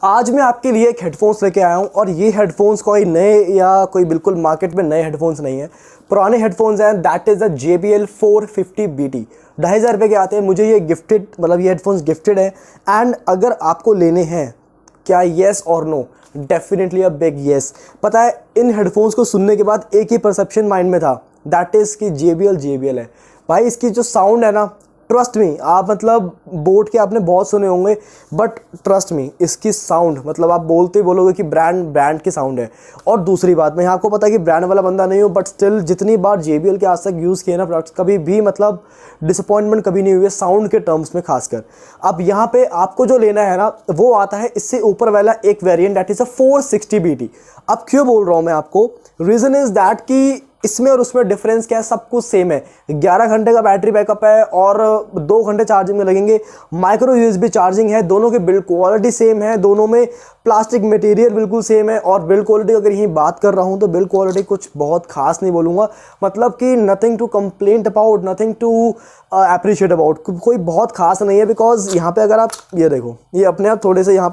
आज मैं आपके लिए एक हेडफोन्स लेके आया हूँ और ये हेडफोन्स कोई नए या कोई बिल्कुल मार्केट में नए हेडफोन्स नहीं है, पुराने हेडफोन्स हैं। That is the JBL 450 BT। 2500 रुपये के आते हैं। मुझे ये गिफ्टेड, मतलब ये हेडफोन्स गिफ्टेड है। एंड अगर आपको लेने हैं, क्या येस और no? Definitely a big yes. पता है, इन हेडफोन्स को सुनने के बाद एक ही परसेप्शन माइंड में था, दैट इज़ कि JBL है। भाई इसकी जो साउंड है ना, ट्रस्ट मी, आप मतलब बोट के आपने बहुत सुने होंगे, बट ट्रस्ट मी, इसकी साउंड मतलब आप बोलते ही बोलोगे कि ब्रांड की साउंड है। और दूसरी बात, मैं आपको पता है कि ब्रांड वाला बंदा नहीं हूँ, बट स्टिल जितनी बार JBL के आज तक यूज़ किए ना प्रोडक्ट्स, कभी भी मतलब डिसअपॉइंटमेंट कभी नहीं हुई है साउंड के टर्म्स में खासकर। अब यहाँ पे आपको जो लेना है ना, वो आता है इससे ऊपर वाला एक variant, that is a 460 BT। अब क्यों बोल रहा हूँ मैं आपको? रीज़न इज़ दैट कि इसमें और उसमें डिफरेंस क्या है, सब कुछ सेम है। 11 घंटे का बैटरी बैकअप है और 2 घंटे चार्जिंग में लगेंगे। माइक्रो USB चार्जिंग है। दोनों की बिल्ड क्वालिटी सेम है, दोनों में प्लास्टिक मटेरियल बिल्कुल सेम है। और बिल्ड क्वालिटी अगर यहीं बात कर रहा हूँ तो बिल्ड क्वालिटी कुछ बहुत खास नहीं बोलूँगा, मतलब कि nothing to complaint about, nothing to appreciate about, कोई बहुत खास नहीं है। बिकॉज यहाँ पे अगर आप ये देखो, ये अपने आप थोड़ा सा यहाँ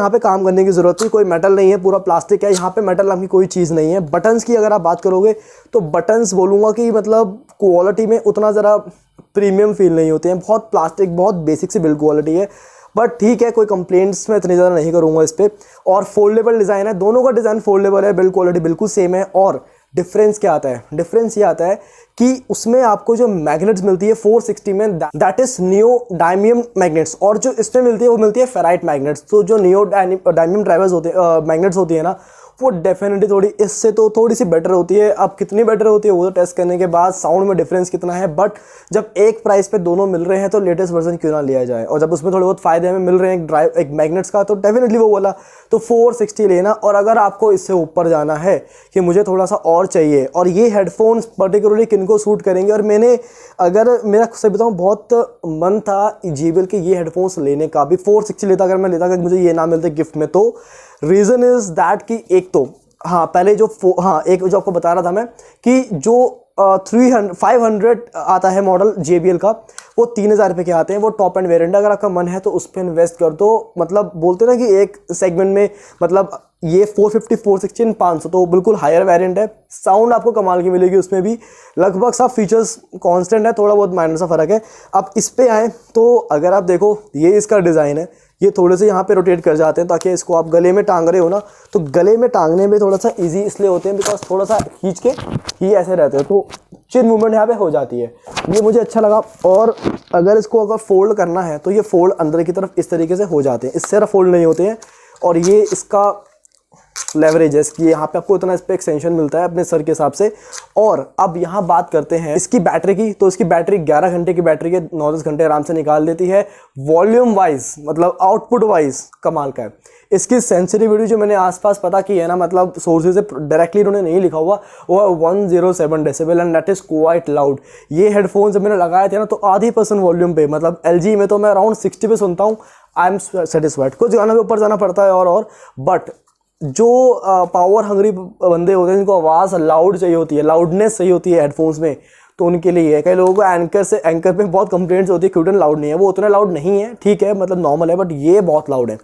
पे काम करने की ज़रूरत थी। कोई मेटल नहीं है, पूरा प्लास्टिक है। यहाँ पे मेटल नाम की कोई चीज़ नहीं है। बटन्स की अगर आप बात करोगे तो बटन्स बोलूँगा कि मतलब क्वालिटी में उतना ज़रा प्रीमियम फील नहीं होते हैं। बहुत प्लास्टिक, बहुत बेसिक सी बिल्ड क्वालिटी है, बट ठीक है, कोई कंप्लेंट्स मैं इतनी ज़्यादा नहीं करूँगा इस पर। और फोल्डेबल डिज़ाइन है, दोनों का डिज़ाइन फोल्डेबल है, बिल्ड क्वालिटी बिल्कुल सेम है। और डिफरेंस क्या आता है? डिफरेंस ये आता है कि उसमें आपको जो मैग्नेट्स मिलती है 460 में, दैट इज नियोडायमियम मैग्नेट्स, और जो इसमें मिलती है वो मिलती है फेराइट मैग्नेट्स। तो जो नियोडायमियम ड्राइवर्स होते हैं, मैग्नेट्स होती है ना, वो डेफिनेटली थोड़ी इससे तो थोड़ी सी बेटर होती है। अब कितनी बेटर होती है वो तो टेस्ट करने के बाद, साउंड में डिफरेंस कितना है, बट जब एक प्राइस पे दोनों मिल रहे हैं तो लेटेस्ट वर्जन क्यों ना लिया जाए। और जब उसमें थोड़े बहुत फायदे हमें मिल रहे हैं एक मैग्नेट्स का, तो डेफिनेटली वो वाला तो 460 लेना। और अगर आपको इससे ऊपर जाना है कि मुझे थोड़ा सा और चाहिए, और ये हेडफोन्स पर्टिकुलरली किनको सूट करेंगे, और अगर मेरा सही बताऊँ बहुत मन था JBL के ये हेडफोन्स लेने का भी, 460 लेता अगर मैं लेता, अगर मुझे ये ना मिलते गिफ्ट में। तो रीज़न इज़ दैट कि एक तो पहले एक जो आपको बता रहा था मैं कि जो 500 आता है मॉडल JBL का, वो 3000 रुपये के आते हैं। वो टॉप एंड वेरिएंट। अगर आपका मन है तो उस पर इन्वेस्ट कर दो। मतलब बोलते ना कि एक सेगमेंट में, मतलब ये 450, 460, 500 तो बिल्कुल हायर वेरिएंट है। साउंड आपको कमाल की मिलेगी उसमें भी, लगभग सब फीचर्स कांस्टेंट है, थोड़ा बहुत माइनर सा फ़र्क है। अब इस पे आए तो अगर आप देखो, ये इसका डिज़ाइन है, ये थोड़े से यहाँ पे रोटेट कर जाते हैं ताकि इसको आप गले में टांग रहे हो ना, तो गले में टांगने में थोड़ा सा इजी इसलिए होते हैं बिकॉज थोड़ा सा खींच के ही ऐसे रहते हैं, तो चिन मूवमेंट यहाँ पे हो जाती है। ये मुझे अच्छा लगा। और अगर इसको अगर फोल्ड करना है तो ये फोल्ड अंदर की तरफ इस तरीके से हो जाते हैं, इससे ज़रा फोल्ड नहीं होते हैं। और ये इसका लेवरेज है कि यहाँ पे आपको इतना इस पर एक्सटेंशन मिलता है अपने सर के हिसाब से। और अब यहाँ बात करते हैं इसकी बैटरी की, तो इसकी बैटरी 11 घंटे की बैटरी के 9-10 घंटे आराम से निकाल देती है। वॉल्यूम वाइज, मतलब आउटपुट वाइज कमाल का है। इसकी सेंसिटिविटी जो मैंने आसपास पता की है ना, मतलब सोर्सेज से डायरेक्टली इन्होंने नहीं लिखा हुआ, वो 107 decibel and that is quite loud. ये हेडफोन जब मैंने लगाए थे ना, तो आधी % वॉल्यूम पे, मतलब LG में तो मैं अराउंड 60 पे सुनता हूँ। I am satisfied. कुछ गानों के ऊपर जाना पड़ता है और बट जो पावर हंग्री बंदे होते हैं, जिनको आवाज़ लाउड चाहिए होती है, लाउडनेस चाहिए होती है हेडफोन्स में, तो उनके लिए है। कई लोगों को एंकर पे बहुत कंप्लेंट्स होती है कि उतना लाउड नहीं है। वो उतना लाउड नहीं है, ठीक है, मतलब नॉर्मल है, बट ये बहुत लाउड है।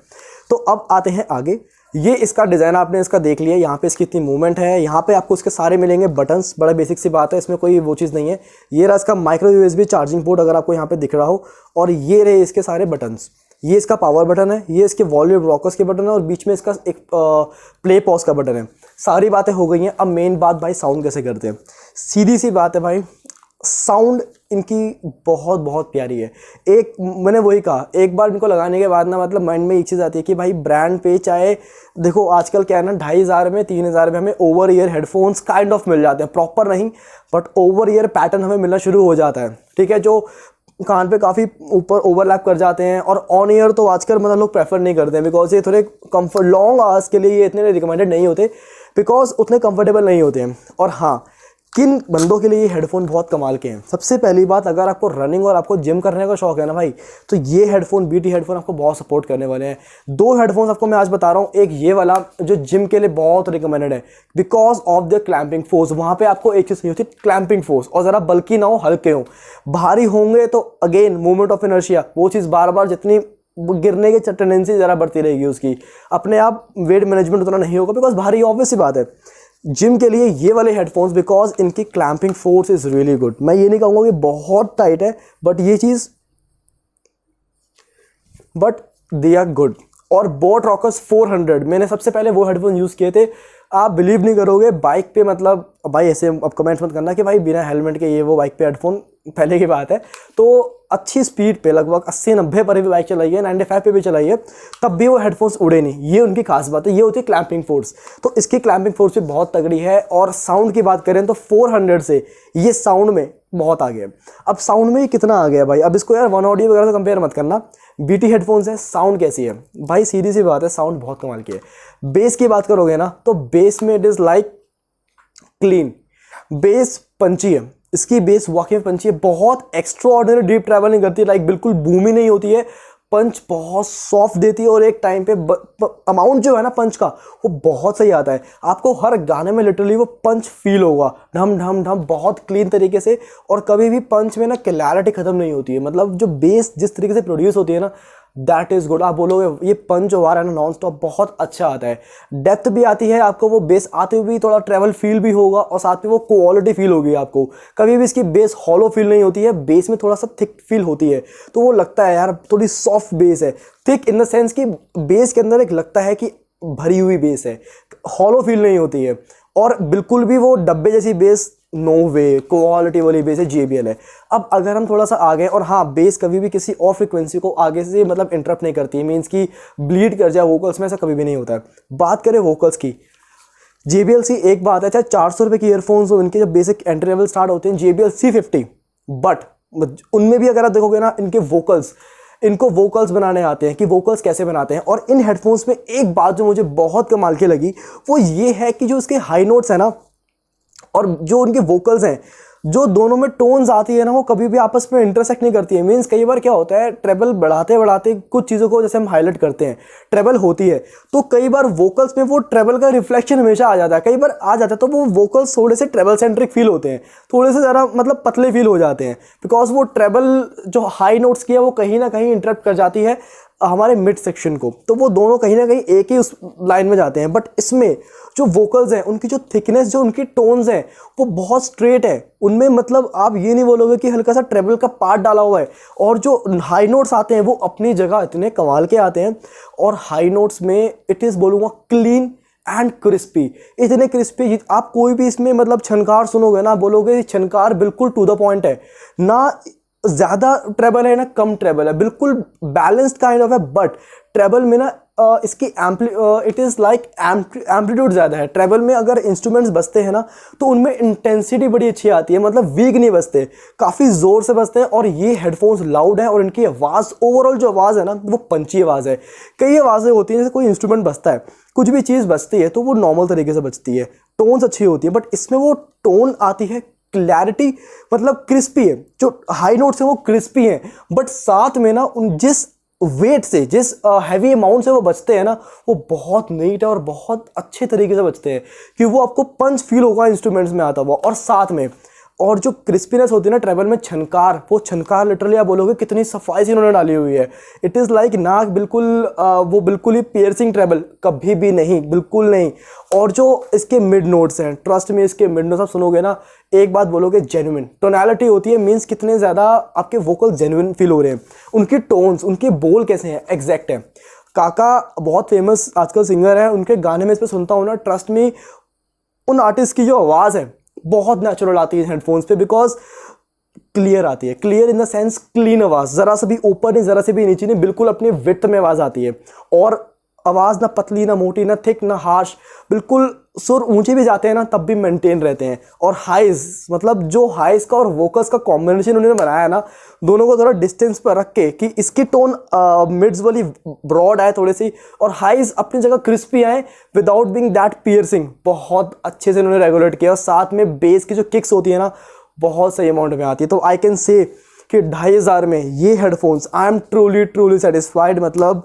तो अब आते हैं आगे। ये इसका डिज़ाइन आपने इसका देख लिया, यहाँ पे इसकी इतनी मूवमेंट है। यहाँ पे आपको इसके सारे मिलेंगे बटन्स, बड़ा बेसिक सी बात है, इसमें कोई वो चीज़ नहीं है। ये रहा इसका माइक्रो USB चार्जिंग पोर्ट, अगर आपको यहाँ पे दिख रहा हो, और ये रहे इसके सारे बटन्स। ये इसका पावर बटन है, ये इसके वॉल्यूम रॉकर्स के बटन है, और बीच में इसका एक प्ले पॉज का बटन है। सारी बातें हो गई हैं। अब मेन बात भाई, साउंड कैसे करते हैं। सीधी सी बात है भाई, साउंड इनकी बहुत बहुत प्यारी है। एक मैंने वही कहा, एक बार इनको लगाने के बाद ना, मतलब माइंड में एक चीज़ आती है कि भाई ब्रांड पे चाहे देखो, आजकल क्या है ना, 2500 में 3000 में हमें over ear headphones kind of मिल जाते हैं, प्रॉपर नहीं बट ओवर ईयर पैटर्न हमें मिलना शुरू हो जाता है, ठीक है, जो कान पे काफ़ी ऊपर ओवरलैप कर जाते हैं। और ऑन ईयर तो आजकल मतलब लोग प्रेफर नहीं करते हैं, बिकॉज ये थोड़े कंफर्ट लॉन्ग आवर्स के लिए ये इतने रिकमेंडेड नहीं होते, बिकॉज उतने कंफर्टेबल नहीं होते हैं। और हाँ, किन बंदों के लिए ये हेडफोन बहुत कमाल के हैं। सबसे पहली बात, अगर आपको रनिंग और आपको जिम करने का शौक है ना भाई, तो ये हेडफोन BT हेडफोन आपको बहुत सपोर्ट करने वाले हैं। 2 हेडफोन्स आपको मैं आज बता रहा हूँ। एक ये वाला जो जिम के लिए बहुत रिकमेंडेड है because of the clamping force. वहाँ पे आपको एक चीज़ चाहिए होती है, क्लैंपिंग फोर्स, और ज़रा बल्कि ना हो, हल्के हो। भारी होंगे तो अगेन मूवमेंट ऑफ इनर्शिया, वो चीज़ बार बार जितनी गिरने की टेंडेंसी ज़रा बढ़ती रहेगी उसकी, अपने आप वेट मैनेजमेंट उतना नहीं होगा बिकॉज भारी ऑब्वियस सी बात है। जिम के लिए ये वाले हेडफोन्स बिकॉज इनकी clamping force is really good. मैं ये नहीं कहूँगा कि बहुत टाइट है, बट ये चीज़ बट दे आर गुड। और बोट रॉकर्स 400 मैंने सबसे पहले वो हेडफोन यूज़ किए थे। आप बिलीव नहीं करोगे, बाइक पे मतलब भाई ऐसे अब कमेंट्स मत करना कि भाई बिना हेलमेट के ये वो बाइक पे हेडफोन, पहले की बात है। तो अच्छी स्पीड पे लगभग 80-90 पर भी बाइक चलाई है, 95 पे भी चलाई है, तब भी वो हेडफोन्स उड़े नहीं। ये उनकी खास बात है, ये होती है क्लैंपिंग फोर्स। तो इसकी क्लैंपिंग फोर्स भी बहुत तगड़ी है। और साउंड की बात करें तो 400 से ये साउंड में बहुत आगे है। अब साउंड में ये कितना आ गया भाई, अब इसको यार वन ऑडियो वगैरह से कंपेयर मत करना। बीटी हेडफोन्स है, साउंड कैसी है भाई, सीधी सी बात है, साउंड बहुत कमाल की है। बेस की बात करोगे ना तो बेस में it is like clean, base punchy है, इसकी बेस वाकई में पंची है, बहुत एक्स्ट्रा ऑर्डिनरी डीप ट्रैवल नहीं करती, लाइक बिल्कुल बूमी नहीं होती है, पंच बहुत सॉफ्ट देती है। और एक टाइम पे अमाउंट जो है ना पंच का वो बहुत सही आता है, आपको हर गाने में लिटरली वो पंच फील होगा, ढम ढम ढम बहुत क्लीन तरीके से। और कभी भी पंच में ना क्लैरिटी खत्म नहीं होती है, मतलब जो बेस जिस तरीके से प्रोड्यूस होती है ना दैट इज़ गुड। आप बोलोगे ये पंच जो आ रहा है ना नॉन स्टॉप बहुत अच्छा आता है, डेप्थ भी आती है आपको, वो बेस आते हुए भी थोड़ा ट्रैवल फील भी होगा और साथ में वो क्वालिटी फील होगी आपको। कभी भी इसकी बेस हॉलो फील नहीं होती है, बेस में थोड़ा सा थिक फील होती है, तो वो लगता है यार थोड़ी सॉफ्ट बेस है। थिक इन द सेंस कि बेस के अंदर एक लगता है कि भरी हुई बेस है, हॉलो फील नहीं होती है। और बिल्कुल भी वो डब्बे जैसी बेस नो वे, क्वालिटी वाली बेस है, JBL है। अब अगर हम थोड़ा सा आगे, और हाँ बेस कभी भी किसी और फ्रिक्वेंसी को आगे से मतलब इंटरप्ट नहीं करती है, मीन्स कि ब्लीड कर जाए वोकल्स में, ऐसा कभी भी नहीं होता है। बात करें वोकल्स की, JBL C एक बात है, चाहे 400 रुपये की ईयरफोन्स हो, इनके जब बेसिक एंट्री लेवल स्टार्ट होते हैं JBL C50, बट उनमें भी अगर आप देखोगे ना इनके वोकल्स, इनको वोकल्स बनाने आते हैं कि वोकल्स कैसे बनाते हैं। और इन हेडफोन्स में एक बात जो मुझे बहुत कमाल की लगी वो ये है कि जो इसके हाई नोट्स है ना और जो उनके वोकल्स हैं, जो दोनों में टोन्स आती है ना, वो कभी भी आपस में इंटरसेक्ट नहीं करती है। मीन्स कई बार क्या होता है, ट्रेबल बढ़ाते बढ़ाते कुछ चीज़ों को जैसे हम हाईलाइट करते हैं, ट्रेबल होती है तो कई बार वोकल्स में वो ट्रेबल का रिफ्लेक्शन हमेशा आ जाता है, कई बार आ जाता है, तो वो वोकल्स थोड़े से ट्रेबल सेंट्रिक फील होते हैं, थोड़े से ज़रा मतलब पतले फील हो जाते हैं, बिकॉज वो ट्रेबल जो हाई नोट्स की है वो कहीं ना कहीं इंटरप्ट कर जाती है हमारे मिड सेक्शन को, तो वो दोनों कहीं ना कहीं एक ही उस लाइन में जाते हैं। बट इसमें जो वोकल्स हैं उनकी जो थिकनेस, जो उनकी टोन्स हैं वो बहुत स्ट्रेट है, उनमें मतलब आप ये नहीं बोलोगे कि हल्का सा ट्रेबल का पार्ट डाला हुआ है। और जो हाई नोट्स आते हैं वो अपनी जगह इतने कमाल के आते हैं, और हाई नोट्स में इट इज़ बोलूँगा क्लीन एंड क्रिस्पी, इतने क्रिस्पी। आप कोई भी इसमें मतलब छनकार सुनोगे ना, बोलोगे छनकार बिल्कुल टू द पॉइंट है, ना ज़्यादा ट्रेबल है ना कम ट्रेबल है, बिल्कुल बैलेंस्ड काइंड ऑफ है। बट ट्रेबल में ना इसकी इट इज़ लाइक एम्पलीट्यूड ज़्यादा है। ट्रेबल में अगर इंस्ट्रूमेंट्स बजते हैं ना तो उनमें इंटेंसिटी बड़ी अच्छी आती है, मतलब वीक नहीं बजते, काफ़ी ज़ोर से बजते हैं। और ये हेडफोन्स लाउड है और इनकी आवाज़, ओवरऑल जो आवाज़ है ना वो पंची आवाज़ है। कई आवाज़ें होती हैं जैसे कोई इंस्ट्रूमेंट बजता है, कुछ भी चीज़ बजती है तो वो नॉर्मल तरीके से बजती है, टोन्स अच्छी होती है, बट इसमें वो टोन आती है क्लैरिटी, मतलब क्रिस्पी है, जो हाई नोट्स है वो क्रिस्पी हैं, बट साथ में ना उन जिस वेट से, जिस हैवी अमाउंट से वो बचते हैं ना, वो बहुत नीट है और बहुत अच्छे तरीके से बचते हैं कि वो आपको पंच फील होगा इंस्ट्रूमेंट्स में आता हुआ। और साथ में और जो क्रिस्पीनेस होती है ना ट्रेबल में, छनकार, वो छनकार लिटरली आप बोलोगे कितनी सफाई से इन्होंने डाली हुई है। इट इज़ लाइक नाक बिल्कुल वो बिल्कुल ही पियर्सिंग ट्रेबल कभी भी नहीं, बिल्कुल नहीं। और जो इसके मिड नोट्स हैं, ट्रस्ट में इसके मिड नोट्स आप सुनोगे ना एक बात बोलोगे जेन्युइन टोनैलिटी होती है, मीन्स कितने ज़्यादा आपके वोकल जेन्युइन फील हो रहे हैं, उनके टोन्स, उनके बोल कैसे हैं, एग्जैक्ट है। काका बहुत फेमस आजकल सिंगर है, उनके गाने में इस पर सुनता हूँ ना, ट्रस्ट में उन आर्टिस्ट की जो आवाज़ है बहुत नेचुरल आती है हेडफोन्स पे, बिकॉज क्लियर आती है, clear in the sense clean आवाज़, ज़रा सा भी ऊपर नहीं ज़रा से भी नीचे नहीं, बिल्कुल अपने विड्थ में आवाज़ आती है। और आवाज़ ना पतली ना मोटी ना थिक ना हार्श, बिल्कुल सुर ऊंचे भी जाते हैं ना तब भी मेंटेन रहते हैं। और हाइज, मतलब जो हाइज का और वोकल्स का कॉम्बिनेशन उन्होंने बनाया है ना, दोनों को थोड़ा डिस्टेंस पर रख के कि इसकी टोन मिड्स वाली ब्रॉड आए थोड़ी सी और हाइज अपनी जगह क्रिस्पी आए विदाउट बीइंग दैट पियर्सिंग, बहुत अच्छे से उन्होंने रेगुलेट किया। और साथ में बेस की जो किक्स होती है ना बहुत सही अमाउंट में आती है। तो आई कैन से कि 2500 में ये headphones I am truly satisfied, मतलब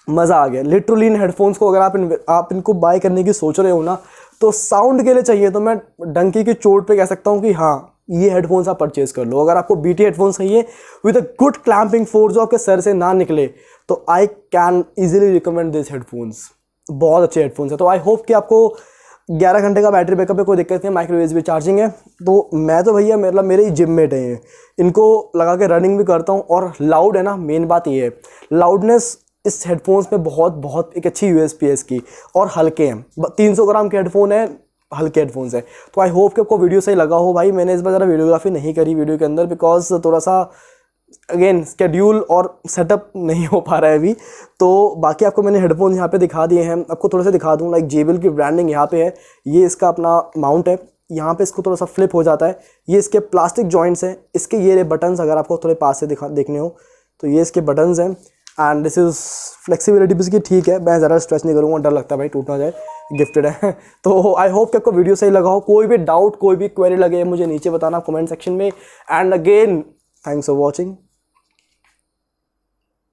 मज़ा आ गया लिटरली। इन हेडफोन्स को अगर आप इनको बाय करने की सोच रहे हो ना, तो साउंड के लिए चाहिए तो मैं डंकी की चोट पे कह सकता हूँ कि हाँ ये हेडफोन्स आप परचेज कर लो। अगर आपको BT हेडफोन्स चाहिए with a good clamping force जो आपके सर से ना निकले, तो I can easily recommend this headphones. बहुत अच्छे हेडफोन्स है। तो आई होप कि आपको 11 घंटे का बैटरी बैकअप है, कोई दिक्कत नहीं है, माइक्रो USB चार्जिंग है। तो मैं तो भैया मतलब मेरे ही जिम मेट हैं, इनको लगा के रनिंग भी करता हूँ। और लाउड है ना, मेन बात ये है, लाउडनेस इस हेडफोन्स में बहुत बहुत एक अच्छी USP है इसकी। और हल्के हैं, 300 ग्राम के हेडफोन है, हल्के हेडफोन्स है। तो आई होप कि आपको वीडियो सही लगा हो। भाई मैंने इस बार ज़रा वीडियोग्राफी नहीं करी वीडियो के अंदर, बिकॉज थोड़ा सा अगेन स्केड्यूल और सेटअप नहीं हो पा रहा है अभी। तो बाकी आपको मैंने हेडफोन यहाँ पे दिखा दिए हैं। आपको थोड़ा सा दिखा दूँ, लाइक JBL की ब्रांडिंग यहाँ पे है। ये इसका अपना माउंट है, यहाँ पे इसको थोड़ा सा फ्लिप हो जाता है। ये इसके प्लास्टिक जॉइंट्स हैं, इसके ये बटन्स अगर आपको थोड़े पास से देखने हो तो ये इसके बटन्स हैं। एंड दिस इज़ फ्लेक्सिबिलिटी भी इसकी ठीक है, मैं ज़्यादा स्ट्रेच नहीं करूँगा, डर लगता है भाई टूट ना जाए, गिफ्टेड है। तो आई होप कि आपको वीडियो सही लगा हो। कोई भी डाउट, कोई भी क्वेरी लगे मुझे नीचे बताना कमेंट सेक्शन में। And again thanks for watching.